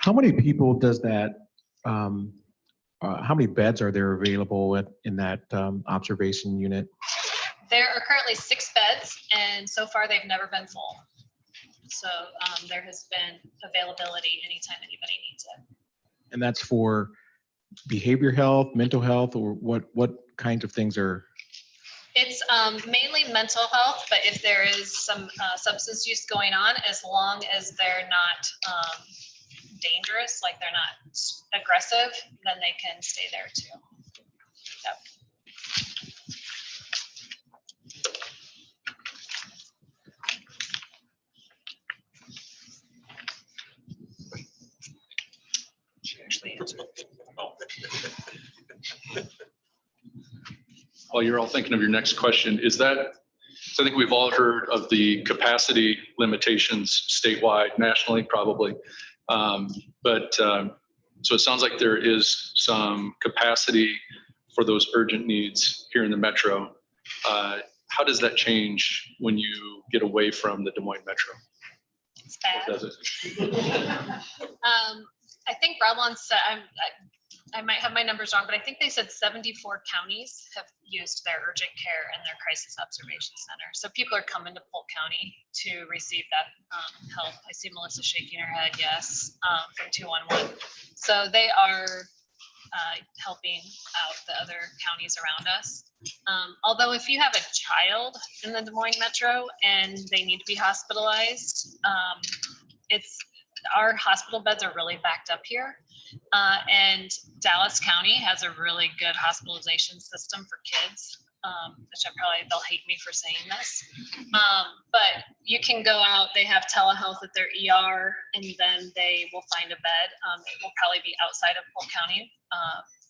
How many people does that, how many beds are there available in that observation unit? There are currently 6 beds, and so far they've never been full. So there has been availability anytime anybody needs it. And that's for behavior health, mental health, or what kinds of things are? It's mainly mental health, but if there is some substance use going on, as long as they're not dangerous, like they're not aggressive, then they can stay there too. Yep. She actually answered. While you're all thinking of your next question, is that, so I think we've all heard of the capacity limitations statewide, nationally, probably. So it sounds like there is some capacity for those urgent needs here in the metro. How does that change when you get away from the Des Moines Metro? It's bad. Does it? I think Broadlawn said, I might have my numbers wrong, but I think they said 74 counties have used their urgent care and their crisis observation center. So people are coming to Polk County to receive that help. I see Melissa shaking her head, yes, from 211. So they are helping out the other counties around us. Although if you have a child in the Des Moines Metro and they need to be hospitalized, our hospital beds are really backed up here. And Dallas County has a really good hospitalization system for kids, which they'll hate me for saying this. But you can go out, they have telehealth at their ER, and then they will find a bed. It will probably be outside of Polk County,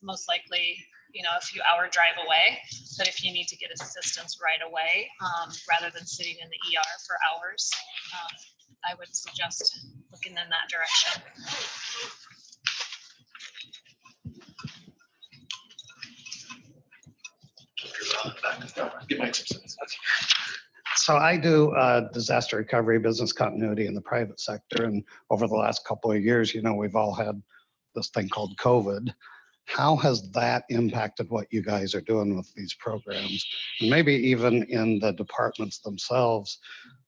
most likely, a few hour drive away. But if you need to get assistance right away, rather than sitting in the ER for hours, I would suggest looking in that direction. So I do disaster recovery, business continuity in the private sector. And over the last couple of years, we've all had this thing called COVID. How has that impacted what you guys are doing with these programs? And maybe even in the departments themselves,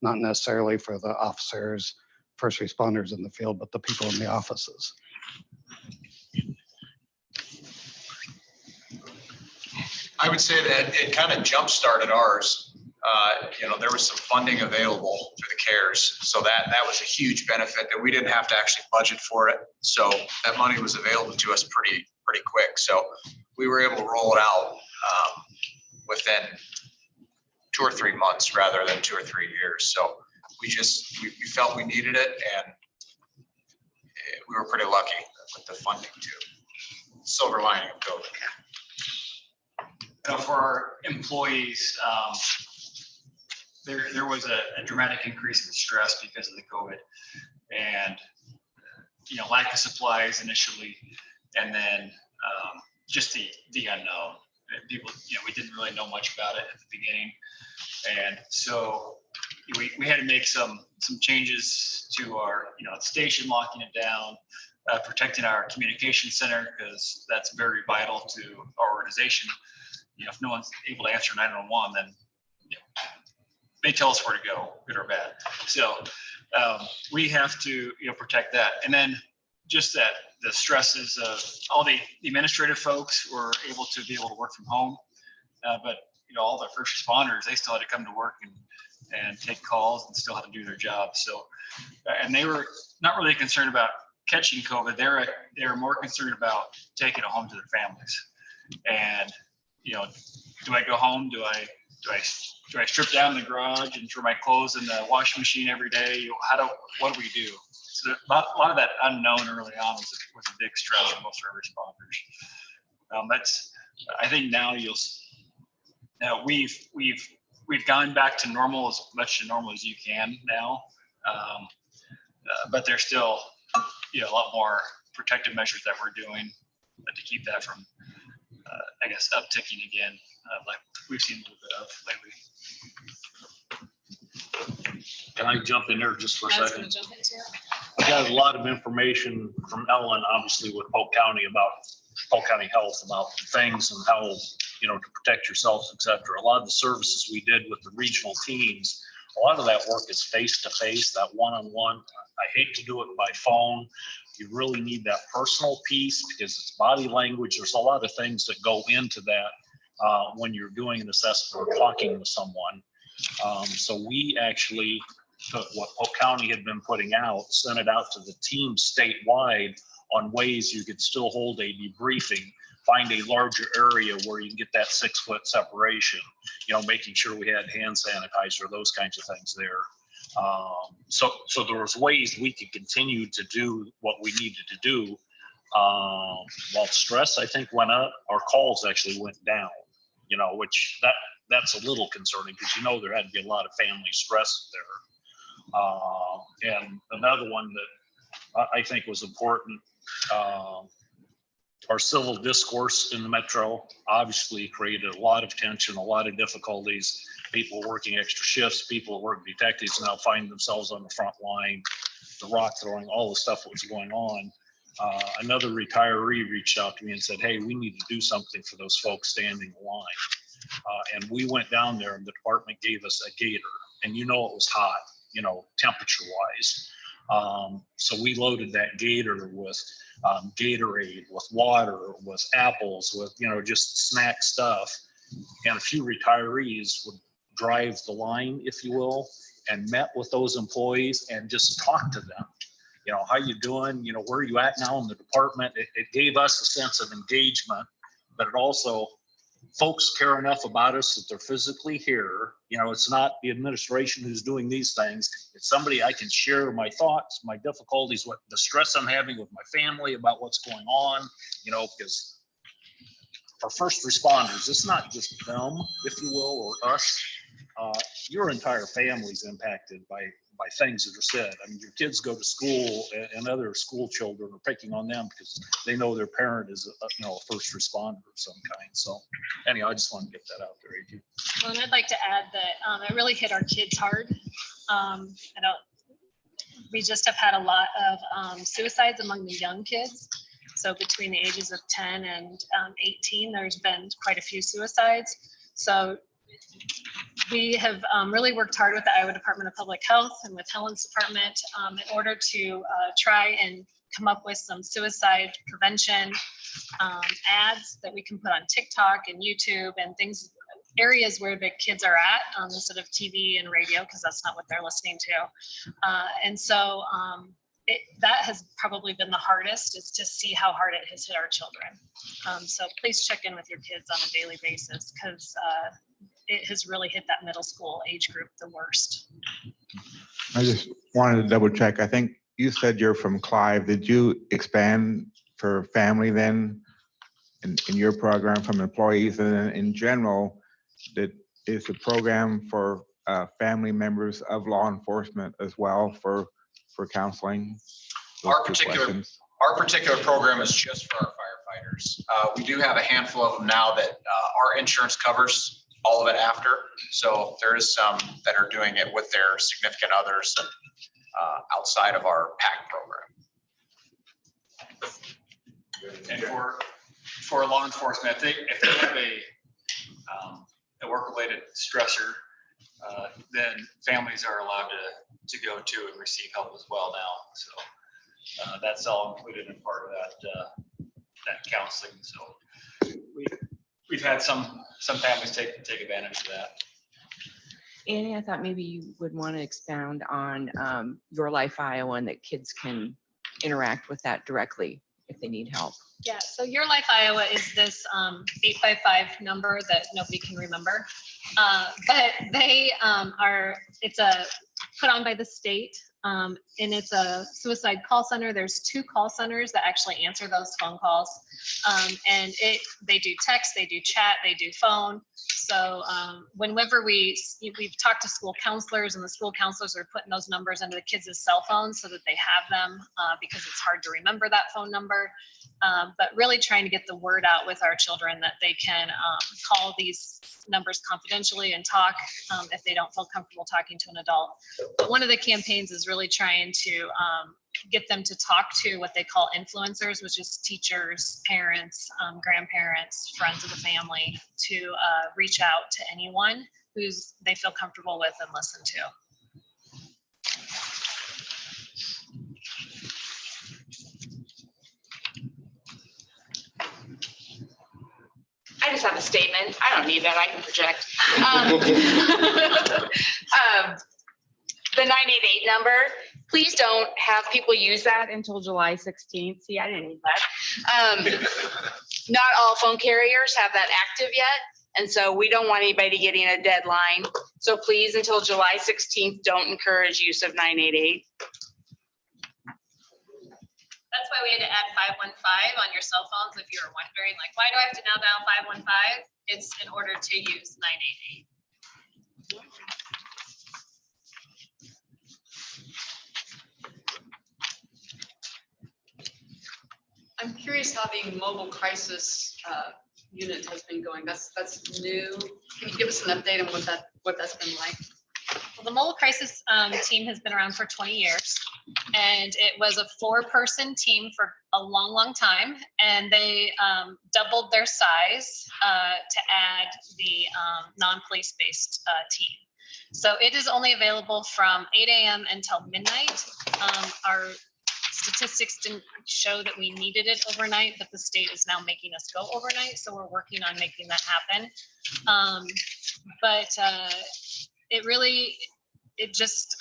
not necessarily for the officers, first responders in the field, but the people in the offices. I would say that it kind of jump-started ours. There was some funding available through the CARES. So that was a huge benefit that we didn't have to actually budget for it. So that money was available to us pretty quick. So we were able to roll it out within 2 or 3 months rather than 2 or 3 years. So we felt we needed it, and we were pretty lucky with the funding too. Silver lining of COVID. For our employees, there was a dramatic increase in stress because of the COVID, and lack of supplies initially, and then just the unknown. People, we didn't really know much about it at the beginning, and so we had to make some changes to our station, locking it down, protecting our communication center, because that's very vital to our organization. If no one's able to answer 911, then they tell us where to go, good or bad. So we have to protect that. And then just that the stresses of all the administrative folks were able to work from home, but all the first responders, they still had to come to work and take calls and still had to do their job. So and they were not really concerned about catching COVID. They were more concerned about taking it home to their families. And do I go home? Do I strip down the garage and throw my clothes in the washing machine every day? What do we do? So a lot of that unknown early on was a big stress for most of our responders. I think now we've gone back to normal, as much to normal as you can now, but there's still a lot more protective measures that we're doing to keep that from upticking again, like we've seen a little bit of lately. Can I jump in there just for a I was second? gonna jump into it. I got a lot of information from Ellen, obviously with Polk County, about Polk County Health, about things and how, to protect yourself, et cetera. A lot of the services we did with the regional teams, a lot of that work is face-to-face, that one-on-one. I hate to do it by phone. You really need that personal piece because it's body language. There's a lot of things that go into that. when you're doing an assessment or talking to someone. So we actually took what Polk County had been putting out, sent it out to the team statewide on ways you could still hold a debriefing, find a larger area where you can get that 6-foot separation, making sure we had hand sanitizer, those kinds of things there. So there was ways we could continue to do what we needed to do. While stress, I think, went up, our calls actually went down, which that's a little concerning because, there had to be a lot of family stress there. And another one that I think was important, our civil discourse in the metro obviously created a lot of tension, a lot of difficulties. People working extra shifts, people working detectives now find themselves on the front line, the rock throwing, all the stuff that was going on. Another retiree reached out to me and said, hey, we need to do something for those folks standing in line. And we went down there and the department gave us a gator, and it was hot, temperature wise. So we loaded that gator with Gatorade, with water, with apples, with, just snack stuff. And a few retirees would drive the line, if you will, and met with those employees and just talked to them. How you doing? Where are you at now in the department? It gave us a sense of engagement, but it also, folks care enough about us that they're physically here. It's not the administration who's doing these things. It's somebody I can share my thoughts, my difficulties, what the stress I'm having with my family about what's going on, because for first responders, it's not just them, if you will, or us. Your entire family's impacted by things that are said. I mean, your kids go to school and other school children are picking on them because they know their parent is a first responder of some kind. So anyhow, I just want to get that out there. AJ. Well, and I'd like to add that it really hit our kids hard. We just have had a lot of suicides among the young kids. So between the ages of 10 and 18, there's been quite a few suicides. So we have really worked hard with the Iowa Department of Public Health and with Helen's department in order to try and come up with some suicide prevention ads that we can put on TikTok and YouTube and areas where the kids are at instead of TV and radio, because that's not what they're listening to. And so that has probably been the hardest, is to see how hard it has hit our children. So please check in with your kids on a daily basis, because it has really hit that middle school age group the worst. I just wanted to double check. I think you said you're from Clive. Did you expand for family then in your program from employees? And then in general, is the program for family members of law enforcement as well for counseling? Our particular program is just for our firefighters. We do have a handful of them now that our insurance covers all of it after. So there is some that are doing it with their significant others outside of our PAC program. And for law enforcement, if they have a work-related stressor, then families are allowed to go to and receive help as well now. So that's all included in part of that counseling. So we've had some families take advantage of that. Annie, I thought maybe you would want to expound on Your Life Iowa, and that kids can interact with that directly if they need help. Yeah, so Your Life Iowa is this 855 number that nobody can remember. But they it's put on by the state, and it's a suicide call center. There's 2 call centers that actually answer those phone calls. And they do text, they do chat, they do phone. So whenever we've talked to school counselors, and the school counselors are putting those numbers into the kids' cell phones so that they have them, because it's hard to remember that phone number. But really trying to get the word out with our children that they can call these numbers confidentially and talk if they don't feel comfortable talking to an adult. But one of the campaigns is really trying to get them to talk to what they call influencers, which is teachers, parents, grandparents, friends of the family, to reach out to anyone who's they feel comfortable with and listen to. I just have a statement. I don't need that. I can project. The 988 number, please don't have people use that until July 16th. See, I didn't need that. Not all phone carriers have that active yet. And so we don't want anybody getting a deadline. So please, until July 16th, don't encourage use of 988. That's why we had to add 515 on your cell phones. If you're wondering, like, why do I have to now dial 515? It's in order to use 988. I'm curious how the mobile crisis unit has been going. That's new. Can you give us an update on what that's been like? Well, the mobile crisis team has been around for 20 years, and it was a 4-person team for a long, long time. And they doubled their size to add the non-police based team. So it is only available from 8 a.m. until midnight. Our statistics didn't show that we needed it overnight, but the state is now making us go overnight. So we're working on making that happen. It just,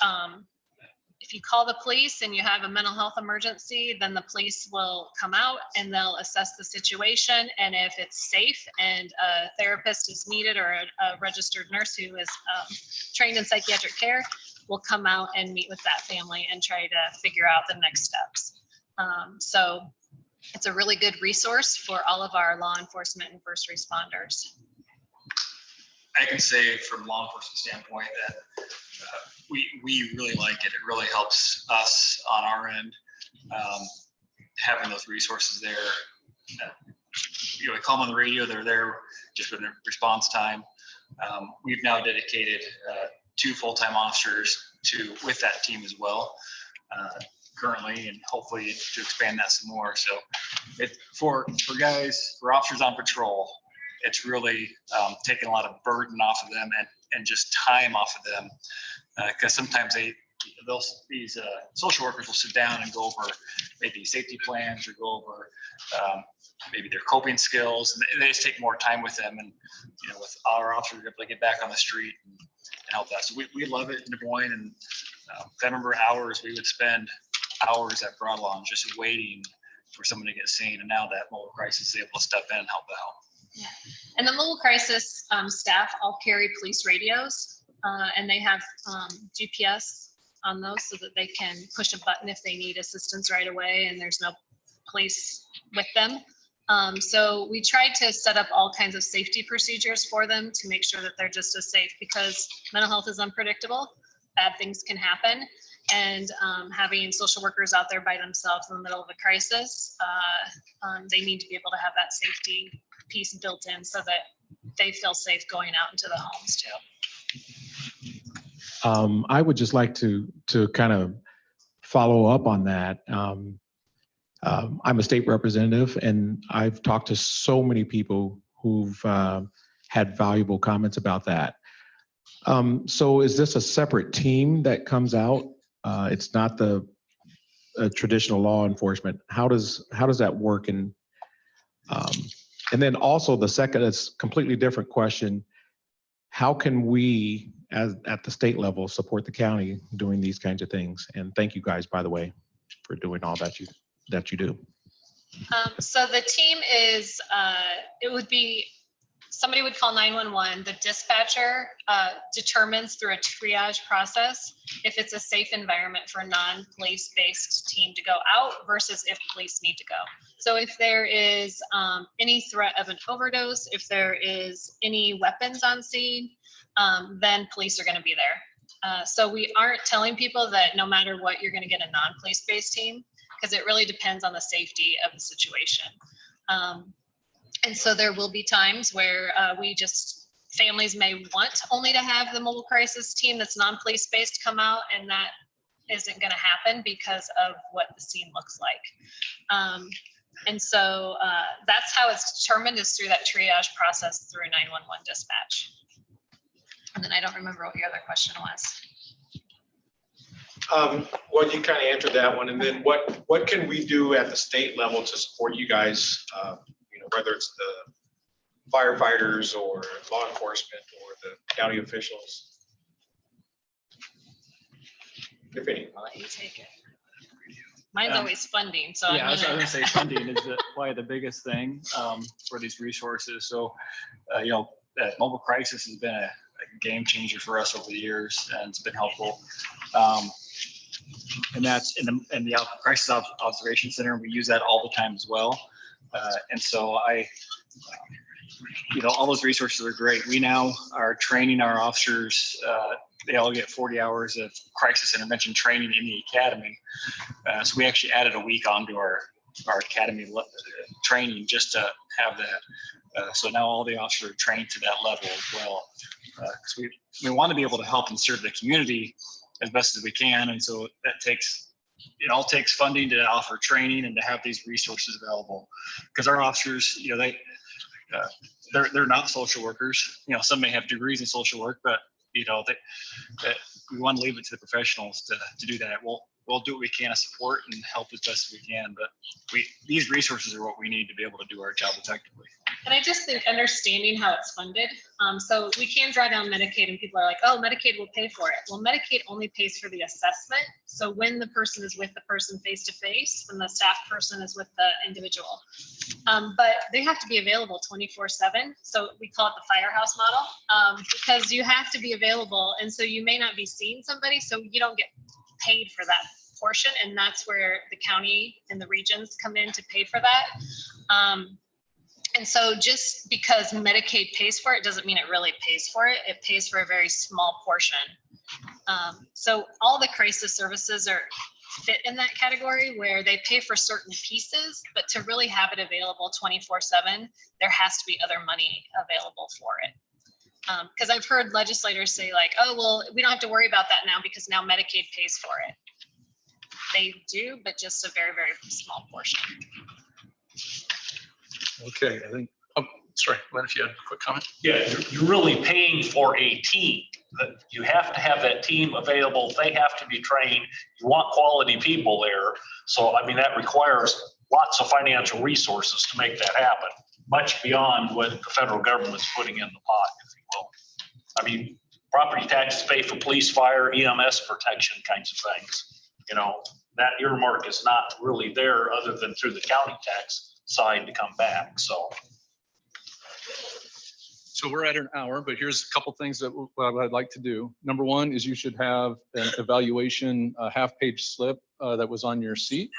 if you call the police and you have a mental health emergency, then the police will come out and they'll assess the situation. And if it's safe and a therapist is needed or a registered nurse who is trained in psychiatric care, will come out and meet with that family and try to figure out the next steps. So it's a really good resource for all of our law enforcement and first responders. I can say from a law enforcement standpoint that we really like it. It really helps us on our end, having those resources there. We call them on the radio, they're there just with response time. We've now dedicated 2 full-time officers with that team as well currently, and hopefully to expand that some more. So for officers on patrol, it's really taking a lot of burden off of them and just time off of them, because sometimes these social workers will sit down and go over maybe safety plans or go over maybe their coping skills, and they just take more time with them. And with our officers, we're able to get back on the street and help that. So we love it in Des Moines, and I remember we would spend hours at Broadlawn just waiting for someone to get seen, and now that mobile crisis is able to step in and help out. Yeah, and the mobile crisis staff all carry police radios, and they have GPS on those so that they can push a button if they need assistance right away and there's no police with them. So we tried to set up all kinds of safety procedures for them to make sure that they're just as safe, because mental health is unpredictable. Bad things can happen. And having social workers out there by themselves in the middle of a crisis, they need to be able to have that safety piece built in so that they feel safe going out into the homes too. I would just like to kind of follow up on that. I'm a state representative, and I've talked to so many people who've had valuable comments about that. So is this a separate team that comes out? It's not the traditional law enforcement. How does that work? And then also the second, it's a completely different question. How can we, at the state level, support the county doing these kinds of things? And thank you guys, by the way, for doing all that you do. So the team is, it would be, somebody would call 911. The dispatcher determines through a triage process if it's a safe environment for a non-police based team to go out versus if police need to go. So if there is any threat of an overdose, if there is any weapons on scene, then police are going to be there. So we aren't telling people that no matter what, you're going to get a non-police based team, because it really depends on the safety of the situation. And so there will be times where families may want only to have the mobile crisis team that's non-police based come out, and that isn't going to happen because of what the scene looks like. And so that's how it's determined, is through that triage process through 911 dispatch. And then I don't remember what your other question was. Well, you kind of answered that one. And then what can we do at the state level to support you guys? Whether it's firefighters or law enforcement or the county officials? If any. I'll let you take it. Mine's always funding, so. Yeah, I was gonna say funding is probably the biggest thing for these resources. So, mobile crisis has been a game changer for us over the years, and it's been helpful. And that's in the crisis observation center. We use that all the time as well. And so all those resources are great. We now are training our officers. They all get 40 hours of crisis intervention training in the academy. So we actually added a week onto our academy training just to have that. So now all the officers are trained to that level as well. Because we want to be able to help and serve the community as best as we can. And so it all takes funding to offer training and to have these resources available. Because our officers, they're not social workers. Some may have degrees in social work, but we want to leave it to the professionals to do that. We'll do what we can to support and help as best as we can, but these resources are what we need to be able to do our job effectively. And I just think understanding how it's funded. So we can draw down Medicaid and people are like, oh, Medicaid will pay for it. Well, Medicaid only pays for the assessment. So when the person is with the person face to face, when the staff person is with the individual, but they have to be available 24/7. So we call it the firehouse model because you have to be available. And so you may not be seeing somebody, so you don't get paid for that portion. And that's where the county and the regions come in to pay for that. And so just because Medicaid pays for it doesn't mean it really pays for it. It pays for a very small portion. So all the crisis services fit in that category where they pay for certain pieces, but to really have it available 24/7, there has to be other money available for it. Because I've heard legislators say like, oh, well, we don't have to worry about that now because now Medicaid pays for it. They do, but just a very, very small portion. Okay, I think, sorry, Lynn, if you had a quick comment. Yeah, you're really paying for a team. You have to have that team available. They have to be trained. You want quality people there. So, that requires lots of financial resources to make that happen, much beyond what the federal government's putting in the pot, if you will. Property taxes pay for police, fire, EMS protection kinds of things. That earmark is not really there other than through the county tax side to come back. So we're at an hour, but here's a couple things that I'd like to do. Number one is you should have an evaluation half-page slip that was on your seat.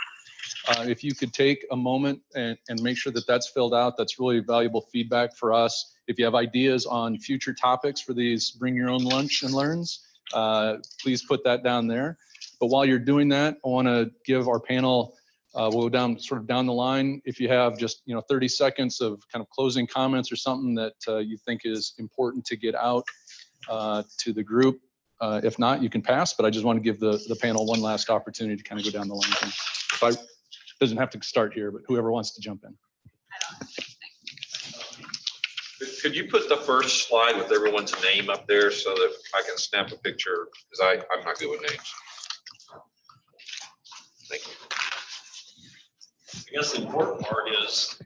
If you could take a moment and make sure that that's filled out, that's really valuable feedback for us. If you have ideas on future topics for these bring your own lunch and learns, please put that down there. But while you're doing that, I want to give our panel, we'll go down the line. If you have just 30 seconds of kind of closing comments or something that you think is important to get out to the group. If not, you can pass, but I just want to give the panel one last opportunity to kind of go down the line. Doesn't have to start here, but whoever wants to jump in. Could you put the first slide with everyone's name up there so that I can snap a picture? Because I'm not good with names. Thank you. I guess the important part is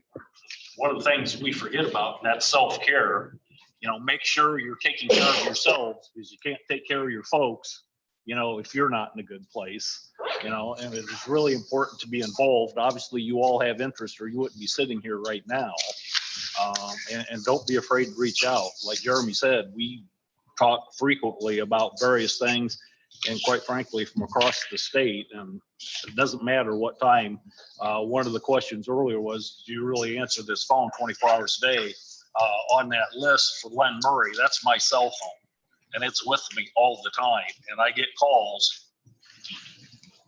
one of the things we forget about, and that's self-care. Make sure you're taking care of yourselves because you can't take care of your folks, if you're not in a good place, and it's really important to be involved. Obviously, you all have interest or you wouldn't be sitting here right now. And don't be afraid to reach out. Like Jeremy said, we talk frequently about various things and quite frankly, from across the state. And it doesn't matter what time. One of the questions earlier was, do you really answer this phone 24 hours a day? On that list for Len Murray, that's my cell phone. And it's with me all the time. And I get calls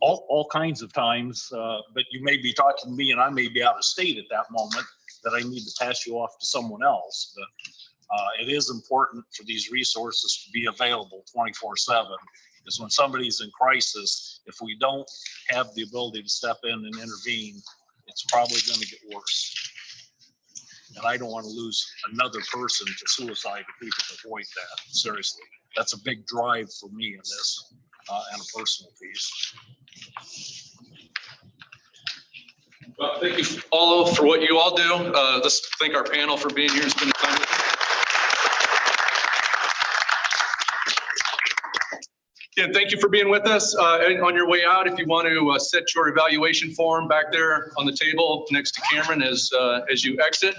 all kinds of times, but you may be talking to me and I may be out of state at that moment that I need to pass you off to someone else. But it is important for these resources to be available 24/7. Because when somebody's in crisis, if we don't have the ability to step in and intervene, it's probably going to get worse. And I don't want to lose another person to suicide if we can avoid that. Seriously, that's a big drive for me in this and a personal piece. Well, thank you all for what you all do. Let's thank our panel for being here and spending time with us. Again, thank you for being with us. And on your way out, if you want to set your evaluation form back there on the table next to Cameron as you exit.